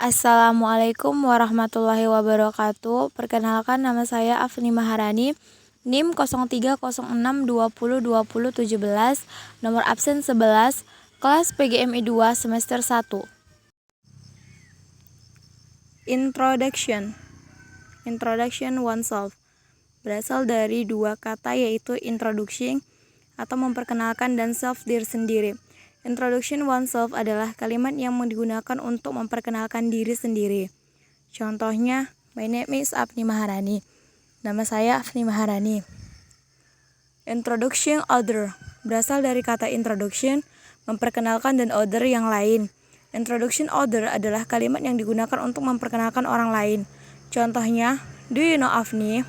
Assalamualaikum warahmatullahi wabarakatuh. Perkenalkan, nama saya Afni Maharani, NIM 0306202017, nomor absen 11, kelas PGMI 2 semester 1. Introduction oneself berasal dari dua kata, yaitu introducing atau memperkenalkan dan self, diri sendiri. Introduction oneself adalah kalimat yang digunakan untuk memperkenalkan diri sendiri. Contohnya, my name is Afni Maharani. Nama saya Afni Maharani. Introduction other berasal dari kata introduction, memperkenalkan, dan other, yang lain. Introduction other adalah kalimat yang digunakan untuk memperkenalkan orang lain. Contohnya, do you know Afni?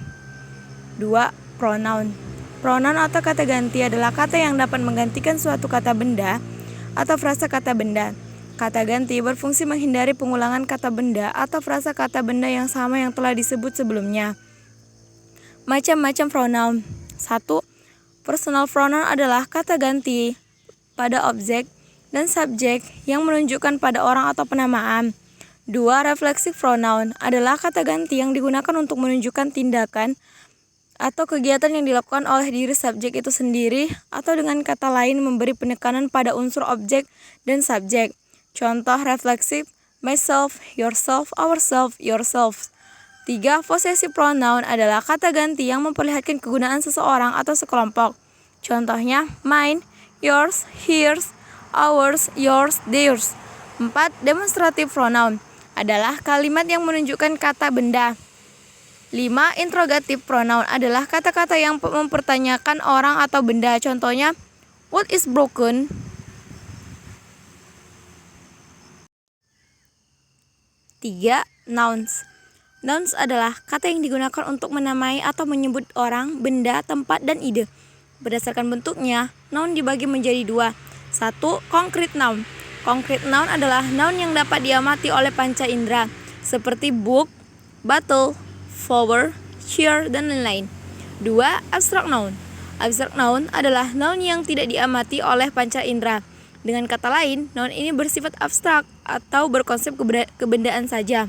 2. Pronoun. Pronoun atau kata ganti adalah kata yang dapat menggantikan suatu kata benda atau frasa kata benda. Kata ganti berfungsi menghindari pengulangan kata benda atau frasa kata benda yang sama yang telah disebut sebelumnya. Macam-macam pronoun. 1. Personal pronoun adalah kata ganti pada objek dan subjek yang menunjukkan pada orang atau penamaan. 2. Reflexive pronoun adalah kata ganti yang digunakan untuk menunjukkan tindakan atau kegiatan yang dilakukan oleh diri subjek itu sendiri, atau dengan kata lain memberi penekanan pada unsur objek dan subjek. Contoh refleksif, myself, yourself, ourselves, yourselves. 3. Possessive pronoun adalah kata ganti yang memperlihatkan kegunaan seseorang atau sekelompok. Contohnya mine, yours, hers, ours, yours, theirs. 4. Demonstrative pronoun adalah kalimat yang menunjukkan kata benda. 5. Interrogative pronoun adalah kata-kata yang mempertanyakan orang atau benda. Contohnya, what is broken? 3. Nouns. Nouns adalah kata yang digunakan untuk menamai atau menyebut orang, benda, tempat, dan ide. Berdasarkan bentuknya, noun dibagi menjadi 2. 1. Concrete noun. Concrete noun adalah noun yang dapat diamati oleh panca indera, seperti book, bottle, flower, chair, dan lain-lain. 2. Abstract noun. Abstract noun adalah noun yang tidak diamati oleh panca indera. Dengan kata lain, noun ini bersifat abstrak atau berkonsep kebendaan saja.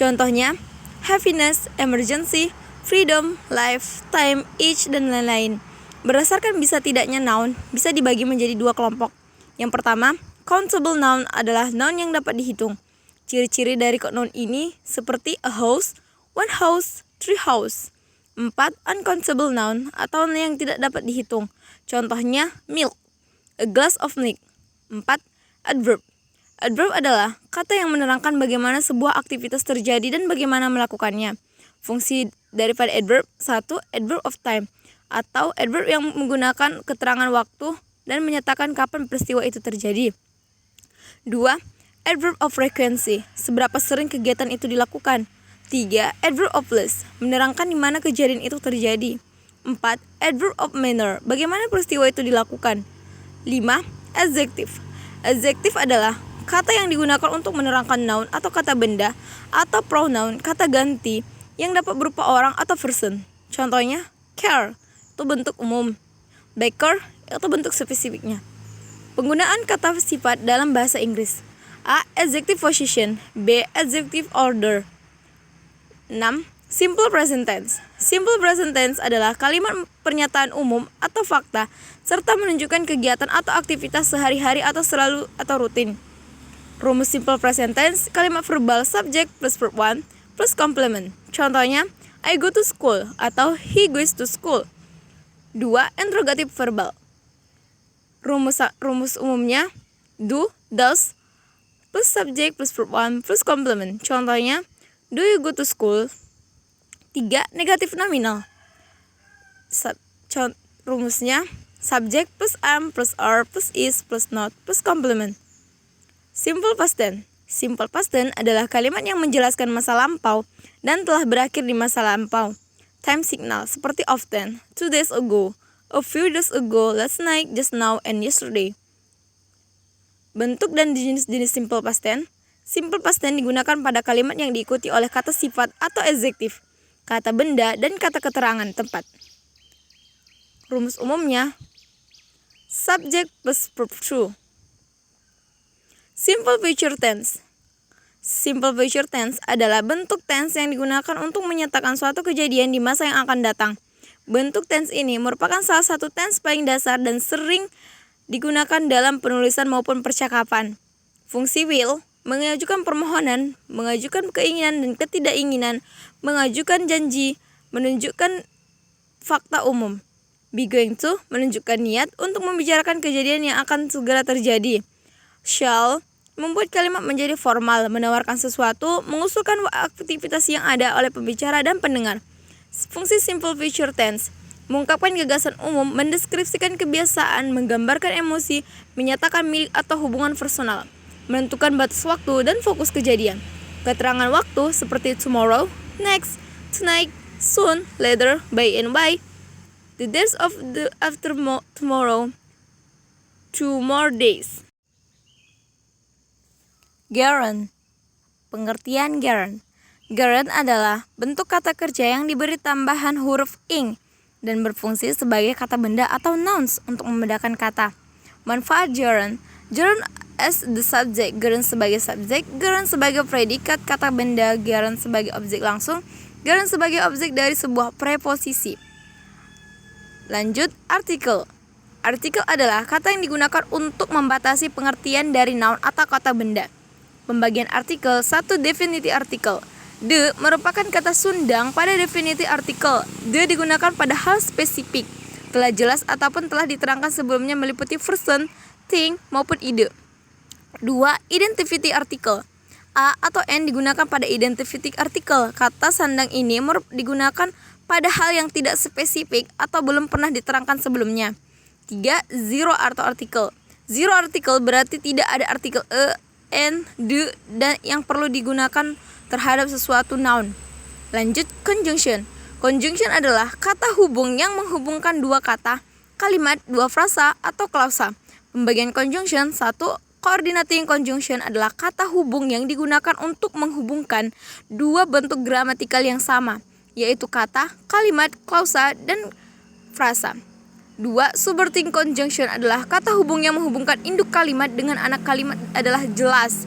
Contohnya, happiness, emergency, freedom, life, time, age, dan lain-lain. Berdasarkan bisa tidaknya noun, bisa dibagi menjadi 2 kelompok. Yang pertama, countable noun adalah noun yang dapat dihitung. Ciri-ciri dari noun ini seperti a house, one house, three house. 4. Uncountable noun atau yang tidak dapat dihitung. Contohnya milk, a glass of milk. 4. Adverb. Adverb adalah kata yang menerangkan bagaimana sebuah aktivitas terjadi dan bagaimana melakukannya. Fungsi daripada adverb: 1. Adverb of time atau adverb yang menggunakan keterangan waktu dan menyatakan kapan peristiwa itu terjadi. 2. Adverb of frequency, seberapa sering kegiatan itu dilakukan. 3. Adverb of place, menerangkan di mana kejadian itu terjadi. 4. Adverb of manner, bagaimana peristiwa itu dilakukan. 5. Adjective. Adjective adalah kata yang digunakan untuk menerangkan noun atau kata benda, atau pronoun, kata ganti, yang dapat berupa orang atau person. Contohnya, care, itu bentuk umum. Baker, itu bentuk spesifiknya. Penggunaan kata sifat dalam bahasa Inggris. A. Adjective position. B. Adjective order. 6. Simple present tense. Simple present tense adalah kalimat pernyataan umum atau fakta serta menunjukkan kegiatan atau aktivitas sehari-hari atau selalu atau rutin. Rumus simple present tense, kalimat verbal subject plus verb 1 plus complement. Contohnya, I go to school atau he goes to school. 2. Interrogative verbal. Rumus umumnya do, does plus subject plus verb 1 plus complement. Contohnya, do you go to school? 3. Negatif nominal. Rumusnya subject plus am plus are plus is plus not plus complement. Simple past tense. Simple past tense adalah kalimat yang menjelaskan masa lampau dan telah berakhir di masa lampau. Time signal seperti often, 2 days ago, a few days ago, last night, just now, and yesterday. Bentuk dan jenis-jenis simple past tense. Simple past tense digunakan pada kalimat yang diikuti oleh kata sifat atau adjektif, kata benda, dan kata keterangan tempat. Rumus umumnya subject plus verb 2. Simple future tense. Simple future tense adalah bentuk tense yang digunakan untuk menyatakan suatu kejadian di masa yang akan datang. Bentuk tense ini merupakan salah satu tense paling dasar dan sering digunakan dalam penulisan maupun percakapan. Fungsi will, mengajukan permohonan, mengajukan keinginan dan ketidakinginan, mengajukan janji, menunjukkan fakta umum. Be going to, menunjukkan niat untuk membicarakan kejadian yang akan segera terjadi. Shall, membuat kalimat menjadi formal, menawarkan sesuatu, mengusulkan aktivitas yang ada oleh pembicara dan pendengar. Fungsi simple future tense, mengungkapkan gagasan umum, mendeskripsikan kebiasaan, menggambarkan emosi, menyatakan milik atau hubungan personal, menentukan batas waktu dan fokus kejadian. Keterangan waktu seperti tomorrow, next, tonight, soon, later, by and by, the days of the after tomorrow, 2 more days. Gerund. Pengertian gerund. Gerund adalah bentuk kata kerja yang diberi tambahan huruf ing dan berfungsi sebagai kata benda atau nouns untuk membedakan kata. Manfaat gerund. Gerund as the subject, gerund sebagai subjek, gerund sebagai predikat kata benda, gerund sebagai objek langsung, gerund sebagai objek dari sebuah preposisi. Lanjut, artikel. Artikel adalah kata yang digunakan untuk membatasi pengertian dari noun atau kata benda. Pembagian artikel. 1. Definiti artikel. The merupakan kata sundang pada definiti artikel. The digunakan pada hal spesifik, telah jelas ataupun telah diterangkan sebelumnya meliputi person, thing, maupun ide. 2. Identifiti artikel. A atau N digunakan pada identifiti artikel. Kata sandang ini digunakan pada hal yang tidak spesifik atau belum pernah diterangkan sebelumnya. 3. Zero atau artikel. Zero artikel berarti tidak ada artikel N, the, dan yang perlu digunakan terhadap sesuatu noun. Lanjut, conjunction. Conjunction adalah kata hubung yang menghubungkan dua kata, kalimat, dua frasa, atau klausa. Pembagian conjunction. 1. Coordinating conjunction adalah kata hubung yang digunakan untuk menghubungkan dua bentuk gramatikal yang sama, yaitu kata, kalimat, klausa, dan frasa. 2. Subverting conjunction adalah kata hubung yang menghubungkan induk kalimat dengan anak kalimat adalah jelas.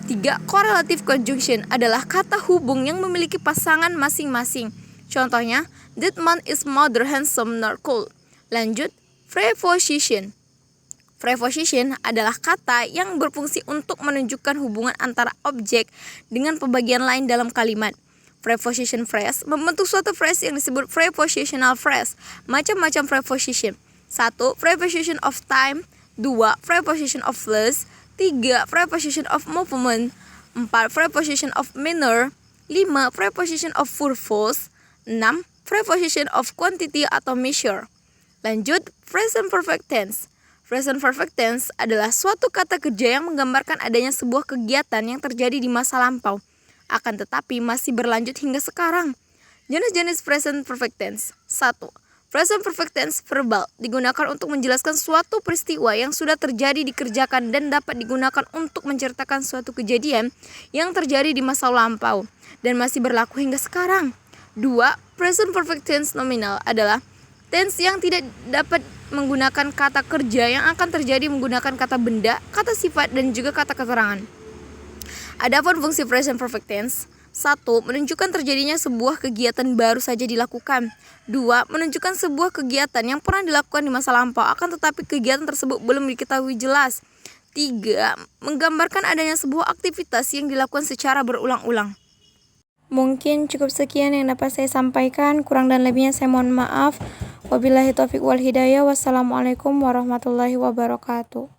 3. Correlative conjunction adalah kata hubung yang memiliki pasangan masing-masing. Contohnya, that man is neither handsome nor cool. Lanjut, preposition. Preposition adalah kata yang berfungsi untuk menunjukkan hubungan antara objek dengan pembagian lain dalam kalimat. Preposition phrase membentuk suatu phrase yang disebut prepositional phrase. Macam-macam preposition. 1. Preposition of time. 2. Preposition of place. 3. Preposition of movement. 4. Preposition of manner. 5. Preposition of purpose. 6. Preposition of quantity atau measure. Lanjut, present perfect tense. Present perfect tense adalah suatu kata kerja yang menggambarkan adanya sebuah kegiatan yang terjadi di masa lampau, akan tetapi masih berlanjut hingga sekarang. Jenis-jenis present perfect tense. 1. Present perfect tense verbal digunakan untuk menjelaskan suatu peristiwa yang sudah terjadi dikerjakan dan dapat digunakan untuk menceritakan suatu kejadian yang terjadi di masa lampau dan masih berlaku hingga sekarang. 2. Present perfect tense nominal adalah tense yang tidak dapat menggunakan kata kerja yang akan terjadi menggunakan kata benda, kata sifat, dan juga kata keterangan. Adapun fungsi present perfect tense. 1. Menunjukkan terjadinya sebuah kegiatan baru saja dilakukan. 2. Menunjukkan sebuah kegiatan yang pernah dilakukan di masa lampau akan tetapi kegiatan tersebut belum diketahui jelas. 3. Menggambarkan adanya sebuah aktivitas yang dilakukan secara berulang-ulang. Mungkin cukup sekian yang dapat saya sampaikan. Kurang dan lebihnya saya mohon maaf. Wabillahi taufiq wal hidayah. Wassalamualaikum warahmatullahi wabarakatuh.